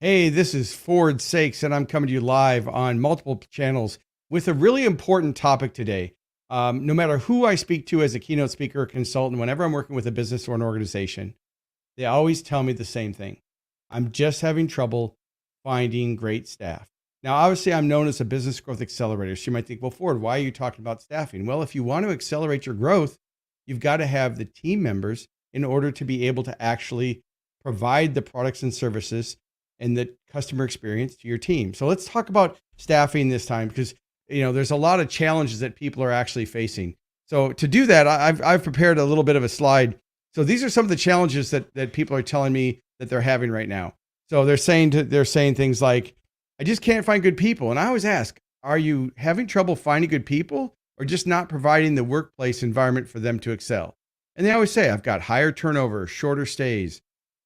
Hey, this is Ford Saeks, and I'm coming to you live on multiple channels with a really important topic today. No matter who I speak to as a keynote speaker or consultant, whenever I'm working with a business or an organization, they always tell me the same thing. I'm just having trouble finding great staff. Now, obviously, I'm known as a business growth accelerator. So you might think, well, Ford, why are you talking about staffing? Well, if you want to accelerate your growth, you've got to have the team members in order to be able to actually provide the products and services and the customer experience to your team. So let's talk about staffing this time because there's a lot of challenges that people are actually facing. So to do that, I've prepared a little bit of a slide. So these are some of the challenges that people are telling me that they're having right now. So they're saying things like, I just can't find good people. And I always ask, are you having trouble finding good people or just not providing the workplace environment for them to excel? And they always say, I've got higher turnover, shorter stays,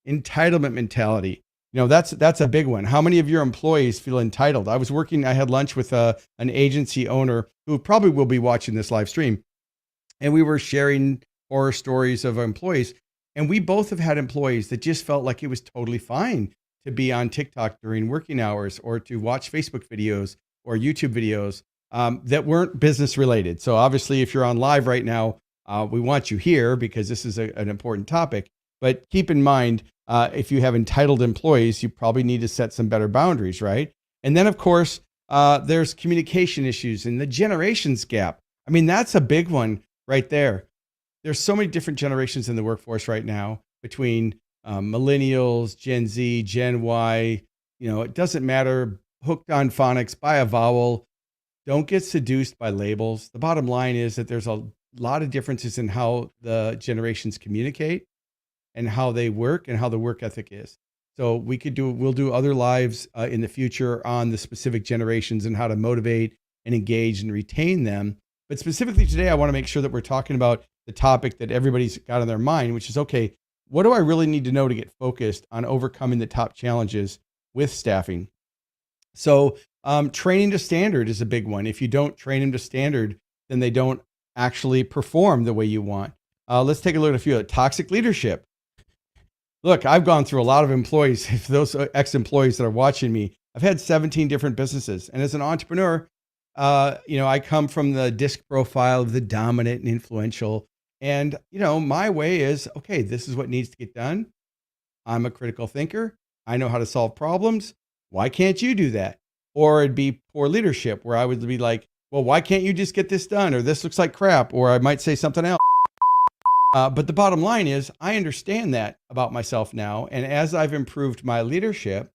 entitlement mentality. That's a big one. How many of your employees feel entitled? I had lunch with an agency owner who probably will be watching this live stream. And we were sharing horror stories of employees. And we both have had employees that just felt like it was totally fine to be on TikTok during working hours or to watch Facebook videos or YouTube videos that weren't business related. So obviously, if you're on live right now, we want you here because this is an important topic. But keep in mind, if you have entitled employees, you probably need to set some better boundaries, right? And then, of course, there's communication issues and the generations gap. I mean, that's a big one right there. There's so many different generations in the workforce right now between millennials, Gen Z, Gen Y. It doesn't matter. Hooked on phonics, buy a vowel. Don't get seduced by labels. The bottom line is that there's a lot of differences in how the generations communicate and how they work and how the work ethic is. So we'll do other lives in the future on the specific generations and how to motivate and engage and retain them. But specifically today, I want to make sure that we're talking about the topic that everybody's got on their mind, which is, okay, what do I really need to know to get focused on overcoming the top challenges with staffing? So training to standard is a big one. If you don't train them to standard, then they don't actually perform the way you want. Let's take a look at a few. Toxic leadership. Look, I've gone through a lot of employees. If those ex-employees that are watching me, I've had 17 different businesses. And as an entrepreneur, I come from the disc profile of the dominant and influential. And, my way is, okay, this is what needs to get done. I'm a critical thinker. I know how to solve problems. Why can't you do that? Or it'd be poor leadership where I would be like, well, why can't you just get this done? Or this looks like crap. Or I might say something else. But the bottom line is I understand that about myself now. And as I've improved my leadership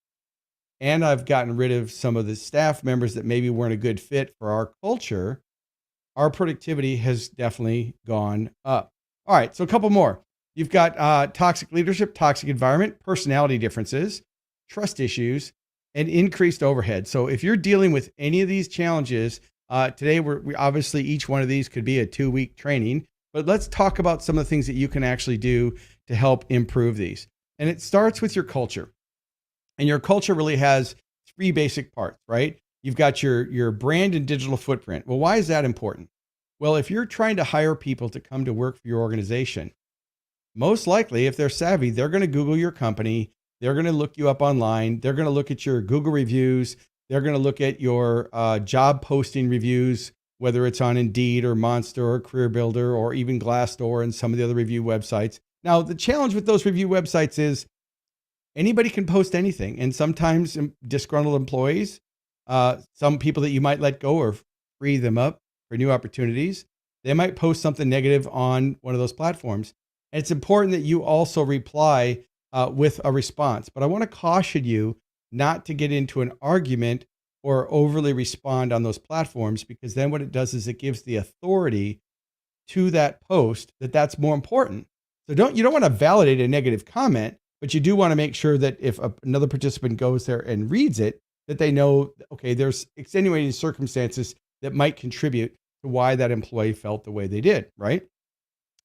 and I've gotten rid of some of the staff members that maybe weren't a good fit for our culture, our productivity has definitely gone up. All right, so a couple more. You've got toxic leadership, toxic environment, personality differences, trust issues, and increased overhead. So if you're dealing with any of these challenges, today we obviously each one of these could be a 2-week training. But let's talk about some of the things that you can actually do to help improve these. And it starts with your culture. And your culture really has 3 basic parts, right? You've got your brand and digital footprint. Well, why is that important? Well, if you're trying to hire people to come to work for your organization, most likely, if they're savvy, they're going to Google your company. They're going to look you up online. They're going to look at your Google reviews. They're going to look at your job posting reviews, whether it's on Indeed or Monster or Career Builder or even Glassdoor and some of the other review websites. Now, the challenge with those review websites is anybody can post anything. And sometimes disgruntled employees, some people that you might let go or free them up for new opportunities, they might post something negative on one of those platforms. And it's important that you also reply with a response. But I want to caution you not to get into an argument or overly respond on those platforms, because then what it does is it gives the authority to that post that's more important. So you don't want to validate a negative comment, but you do want to make sure that if another participant goes there and reads it, that they know, okay, there's extenuating circumstances that might contribute to why that employee felt the way they did, right?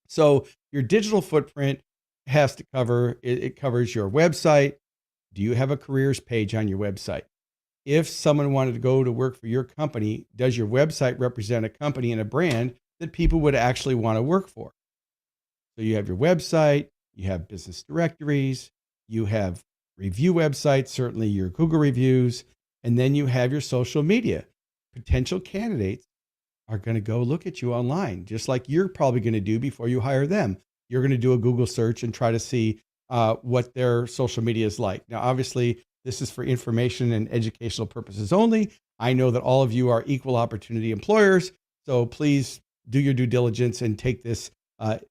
So your digital footprint has to cover, it covers your website. Do you have a careers page on your website? If someone wanted to go to work for your company, does your website represent a company and a brand that people would actually want to work for? So you have your website, you have business directories, you have review websites, certainly your Google reviews, and then you have your social media. Potential candidates are going to go look at you online, just like you're probably going to do before you hire them. You're going to do a Google search and try to see what their social media is like. Now, obviously, this is for information and educational purposes only. I know that all of you are equal opportunity employers, so please do your due diligence and take this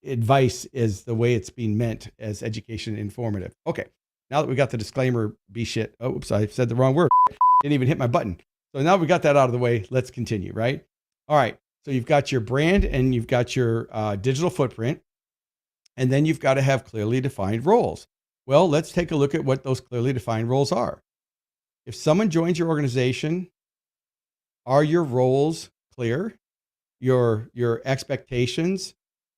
advice as the way it's being meant, as education informative. Okay, now that we got the disclaimer, be shit. Oh, oops, I said the wrong word. Didn't even hit my button. So now we got that out of the way. Let's continue, right? All right. So you've got your brand and you've got your digital footprint, and then you've got to have clearly defined roles. Well, let's take a look at what those clearly defined roles are. If someone joins your organization, are your roles clear? Your expectations,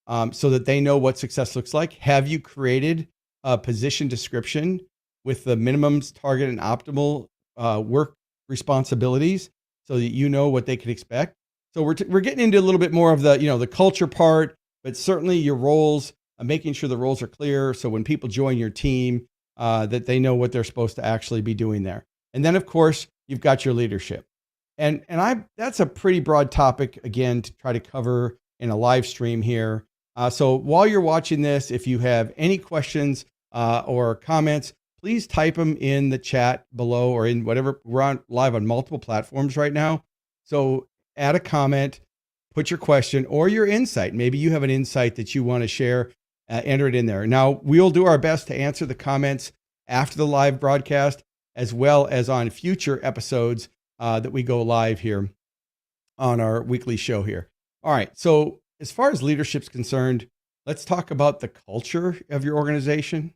so that they know what success looks like? Have you created a position description with the minimums, target, and optimal work responsibilities so that you know what they can expect? So we're getting into a little bit more of the, the culture part, but certainly your roles, making sure the roles are clear. So when people join your team, that they know what they're supposed to actually be doing there. And then of course, you've got your leadership. And that's a pretty broad topic, again, to try to cover in a live stream here. So while you're watching this, if you have any questions or comments, please type them in the chat below or in whatever. We're live on multiple platforms right now. So add a comment, put your question or your insight. Maybe you have an insight that you want to share, enter it in there. Now, we'll do our best to answer the comments after the live broadcast, as well as on future episodes that we go live here on our weekly show here. All right. So as far as leadership's concerned, let's talk about the culture of your organization.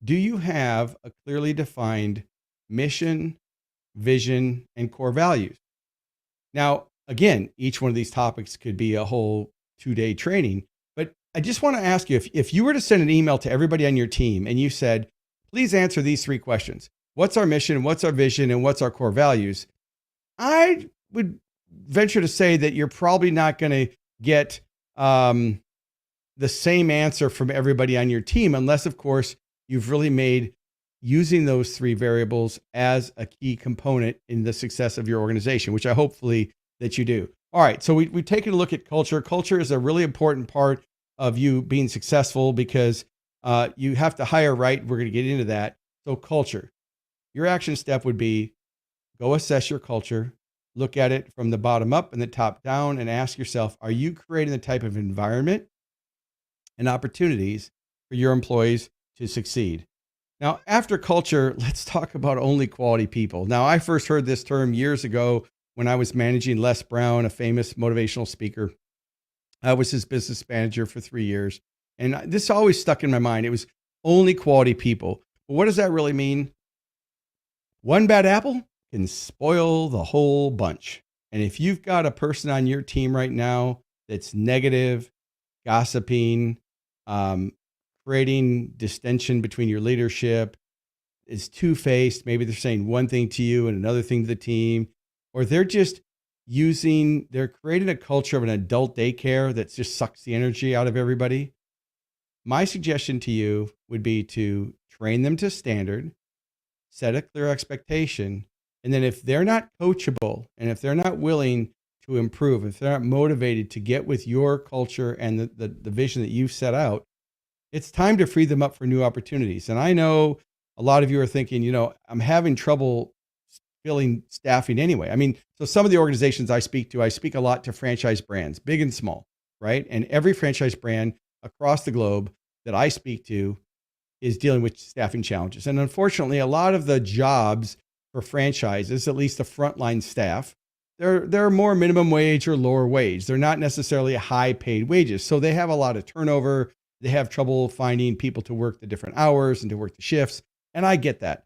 Do you have a clearly defined mission, vision, and core values? Now, again, each one of these topics could be a whole 2-day training, but I just want to ask you, if you were to send an email to everybody on your team and you said, please answer these 3 questions. What's our mission? What's our vision? And what's our core values? I would venture to say that you're probably not going to get the same answer from everybody on your team, unless, of course, you've really made using those 3 variables as a key component in the success of your organization, which I hopefully that you do. All right. So we've taken a look at culture. Culture is a really important part of you being successful because you have to hire right. We're going to get into that. So culture. Your action step would be go assess your culture, look at it from the bottom up and the top down, and ask yourself, are you creating the type of environment and opportunities for your employees to succeed? Now, after culture, let's talk about only quality people. Now, I first heard this term years ago when I was managing Les Brown, a famous motivational speaker. I was his business manager for 3 years. And this always stuck in my mind. It was only quality people. But what does that really mean? One bad apple can spoil the whole bunch. And if you've got a person on your team right now that's negative, gossiping, creating distension between your leadership, is two-faced, maybe they're saying one thing to you and another thing to the team, or they're creating a culture of an adult daycare that just sucks the energy out of everybody. My suggestion to you would be to train them to standard, set a clear expectation, and then if they're not coachable and if they're not willing to improve, if they're not motivated to get with your culture and the vision that you've set out, it's time to free them up for new opportunities. And I know a lot of you are thinking, I'm having trouble filling staffing anyway. I mean, so some of the organizations I speak a lot to franchise brands, big and small, right? And every franchise brand across the globe that I speak to is dealing with staffing challenges. And unfortunately, a lot of the jobs for franchises, at least the frontline staff, they're more minimum wage or lower wage. They're not necessarily high paid wages. So they have a lot of turnover. They have trouble finding people to work the different hours and to work the shifts. And I get that.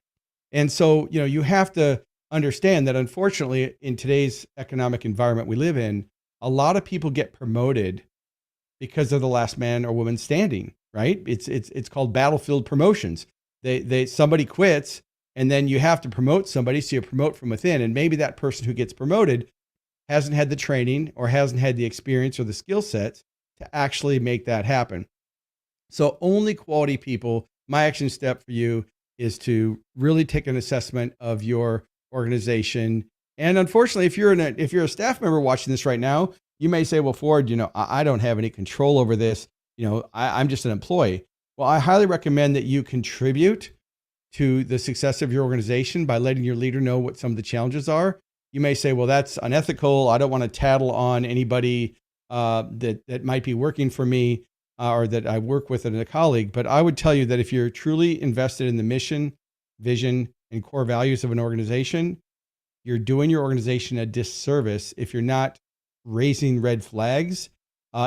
And so, you have to understand that unfortunately, in today's economic environment we live in, a lot of people get promoted because they're the last man or woman standing, right? It's called battlefield promotions. Somebody quits and then you have to promote somebody. So you promote from within. And maybe that person who gets promoted hasn't had the training or hasn't had the experience or the skill sets to actually make that happen. So only quality people. My action step for you is to really take an assessment of your organization. And unfortunately, if you're a staff member watching this right now, you may say, well, Ford, I don't have any control over this. I'm just an employee. Well, I highly recommend that you contribute to the success of your organization by letting your leader know what some of the challenges are. You may say, well, that's unethical. I don't want to tattle on anybody that might be working for me or that I work with and a colleague. But I would tell you that if you're truly invested in the mission, vision, and core values of an organization, you're doing your organization a disservice if you're not raising red flags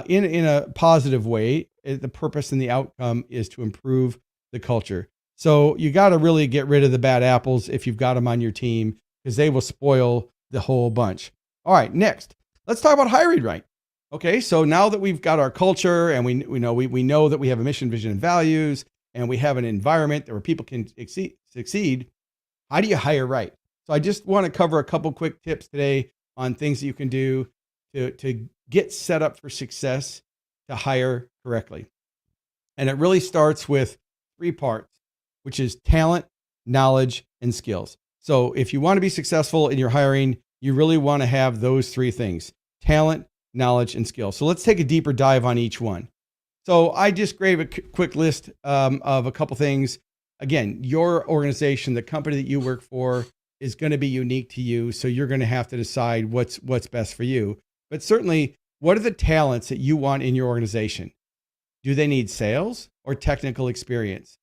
in a positive way. The purpose and the outcome is to improve the culture. So you got to really get rid of the bad apples if you've got them on your team, because they will spoil the whole bunch. All right, next, let's talk about hiring right. Okay, so now that we've got our culture and we know that we have a mission, vision, and values, and we have an environment where people can succeed, how do you hire right? So I just want to cover a couple quick tips today on things that you can do to get set up for success to hire correctly. And it really starts with 3 parts, which is talent, knowledge, and skills. So if you want to be successful in your hiring, you really want to have those 3 things: talent, knowledge, and skills. So let's take a deeper dive on each one. So I just gave a quick list of a couple things. Again, your organization, the company that you work for, is going to be unique to you. So you're going to have to decide what's best for you. But certainly, what are the talents that you want in your organization? Do they need sales or technical experience?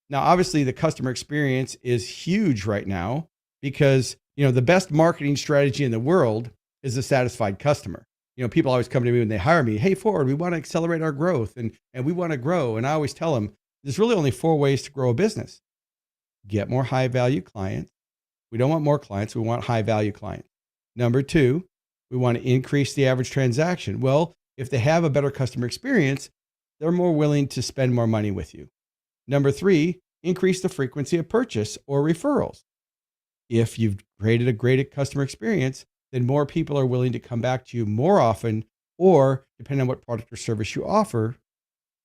Now, obviously, the customer experience is huge right now because, the best marketing strategy in the world is a satisfied customer. People always come to me when they hire me. Hey, Ford, we want to accelerate our growth and we want to grow. And I always tell them there's really only 4 ways to grow a business. Get more high value clients. We don't want more clients. We want high value clients. Number 2, we want to increase the average transaction. Well, if they have a better customer experience, they're more willing to spend more money with you. Number 3, increase the frequency of purchase or referrals. If you've created a great customer experience, then more people are willing to come back to you more often, or depending on what product or service you offer,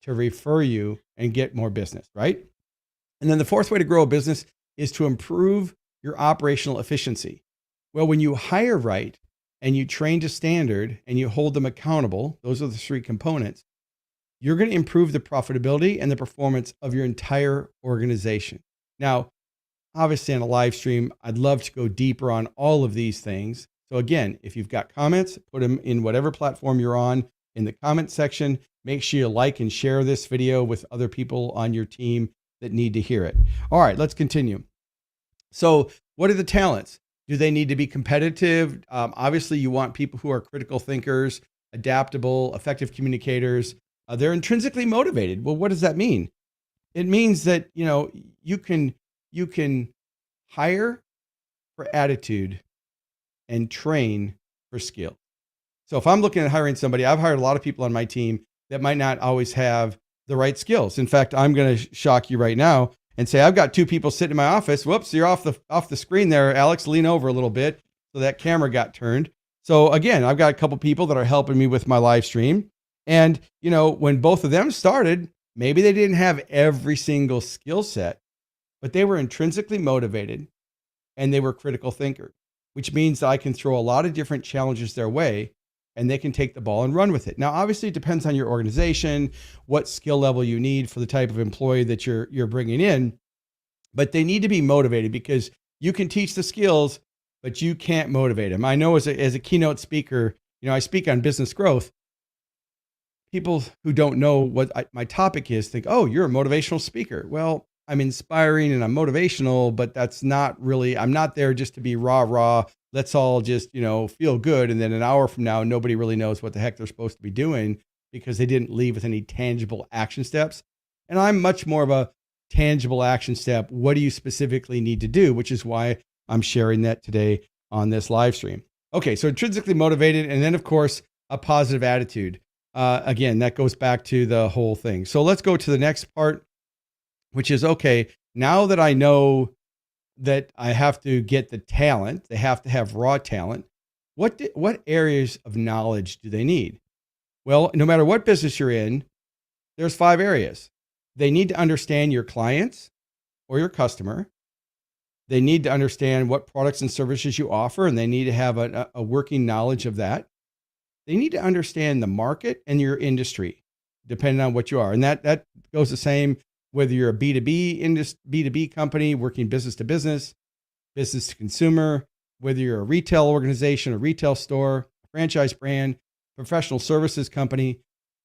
to refer you and get more business, right? And then the 4th way to grow a business is to improve your operational efficiency. Well, when you hire right and you train to standard and you hold them accountable, those are the 3 components, you're going to improve the profitability and the performance of your entire organization. Now, obviously on a live stream, I'd love to go deeper on all of these things. So again, if you've got comments, put them in whatever platform you're on in the comment section. Make sure you like and share this video with other people on your team that need to hear it. All right, let's continue. So what are the talents? Do they need to be competitive? Obviously, you want people who are critical thinkers, adaptable, effective communicators. They're intrinsically motivated. Well, what does that mean? It means that, you can hire for attitude and train for skill. So if I'm looking at hiring somebody, I've hired a lot of people on my team that might not always have the right skills. In fact, I'm going to shock you right now and say, I've got 2 people sitting in my office. Whoops, you're off the screen there. Alex, lean over a little bit. So that camera got turned. So again, I've got a couple people that are helping me with my live stream. And, when both of them started, maybe they didn't have every single skill set, but they were intrinsically motivated and they were critical thinkers, which means that I can throw a lot of different challenges their way and they can take the ball and run with it. Now, obviously, it depends on your organization, what skill level you need for the type of employee that you're bringing in, but they need to be motivated because you can teach the skills, but you can't motivate them. I know as a keynote speaker, I speak on business growth. People who don't know what my topic is think, oh, you're a motivational speaker. Well, I'm inspiring and I'm motivational, but that's not really, I'm not there just to be rah. Let's all just, feel good. And then an hour from now, nobody really knows what the heck they're supposed to be doing because they didn't leave with any tangible action steps. And I'm much more of a tangible action step. What do you specifically need to do? Which is why I'm sharing that today on this live stream. Okay. So intrinsically motivated. And then of course, a positive attitude. Again, that goes back to the whole thing. So let's go to the next part, which is, okay, now that I know that I have to get the talent, they have to have raw talent. What areas of knowledge do they need? Well, no matter what business you're in, there's 5 areas. They need to understand your clients. or your customer. They need to understand what products and services you offer, and they need to have a working knowledge of that. They need to understand the market and your industry, depending on what you are. And that goes the same whether you're a B2B company working business to business to consumer, whether you're a retail organization, a retail store, a franchise brand, professional services company.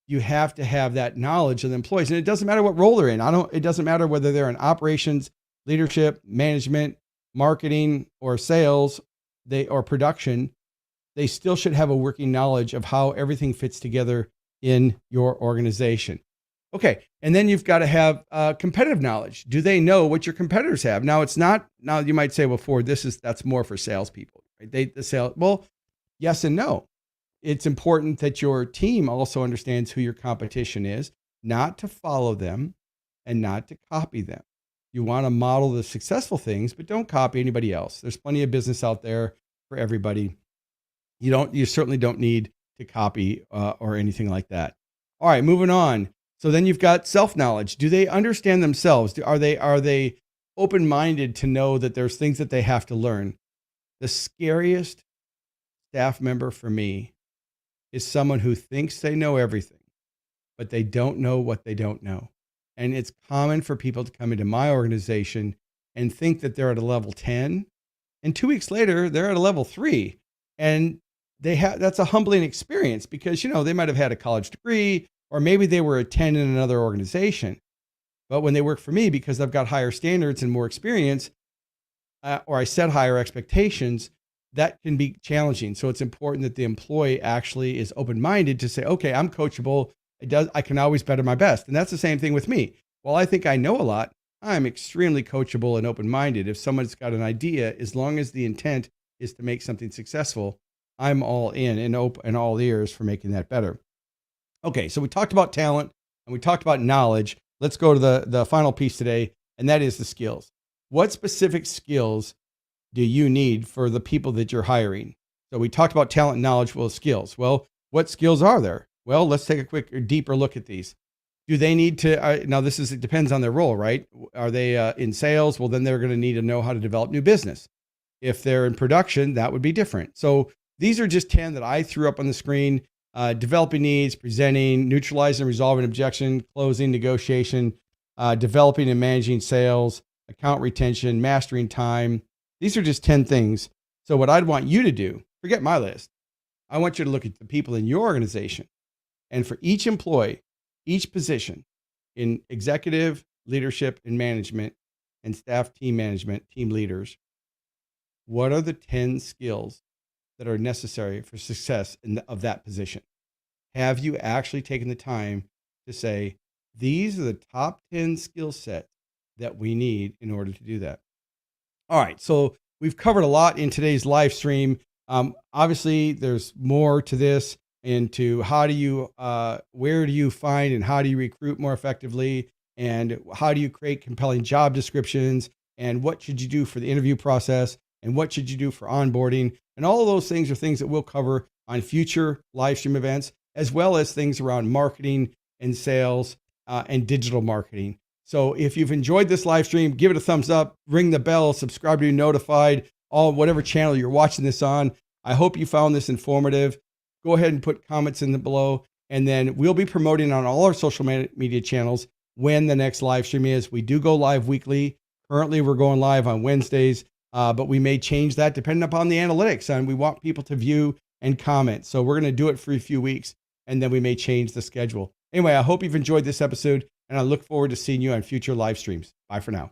You have to have that knowledge of the employees. And it doesn't matter what role they're in. It doesn't matter whether they're in operations, leadership, management, marketing, or sales, or production. They still should have a working knowledge of how everything fits together in your organization. Okay. And then you've got to have competitive knowledge. Do they know what your competitors have? Now you might say, well, Ford, that's more for salespeople, right? Well, yes and no. It's important that your team also understands who your competition is, not to follow them and not to copy them. You want to model the successful things, but don't copy anybody else. There's plenty of business out there for everybody. You certainly don't need to copy or anything like that. All right, moving on. So then you've got self-knowledge. Do they understand themselves? Are they open-minded to know that there's things that they have to learn? The scariest staff member for me is someone who thinks they know everything, but they don't know what they don't know. And it's common for people to come into my organization and think that they're at a level 10, and 2 weeks later, they're at a level 3. And that's a humbling experience because, they might have had a college degree, or maybe they were a 10 in another organization. But when they work for me, because I've got higher standards and more experience, or I set higher expectations, that can be challenging. So it's important that the employee actually is open-minded to say, okay, I'm coachable. I can always better my best. And that's the same thing with me. While I think I know a lot, I'm extremely coachable and open-minded. If someone's got an idea, as long as the intent is to make something successful, I'm all in and all ears for making that better. Okay, so we talked about talent and we talked about knowledge. Let's go to the final piece today, and that is the skills. What specific skills do you need for the people that you're hiring? So we talked about talent and knowledge, skills. Well, what skills are there? Well, let's take a quick or deeper look at these. Do they need to, now it depends on their role, right? Are they in sales? Well, then they're going to need to know how to develop new business. If they're in production, that would be different. So these are just 10 that I threw up on the screen. Developing needs, presenting, neutralizing and resolving objection, closing, negotiation, developing and managing sales, account retention, mastering time. These are just 10 things. So what I'd want you to do, forget my list. I want you to look at the people in your organization. And for each employee, each position in executive, leadership, and management, and staff team management, team leaders, what are the 10 skills that are necessary for success of that position? Have you actually taken the time to say, these are the top 10 skill sets that we need in order to do that? All right, so we've covered a lot in today's live stream. Obviously, there's more to this, into where do you find and how do you recruit more effectively, and how do you create compelling job descriptions, and what should you do for the interview process, and what should you do for onboarding. And all of those things are things that we'll cover on future live stream events, as well as things around marketing and sales and digital marketing. So if you've enjoyed this live stream, give it a thumbs up, ring the bell, subscribe to be notified, whatever channel you're watching this on. I hope you found this informative. Go ahead and put comments in the below, and then we'll be promoting on all our social media channels when the next live stream is. We do go live weekly. Currently, we're going live on Wednesdays, but we may change that depending upon the analytics, and we want people to view and comment. So we're going to do it for a few weeks, and then we may change the schedule. Anyway, I hope you've enjoyed this episode, and I look forward to seeing you on future live streams. Bye for now.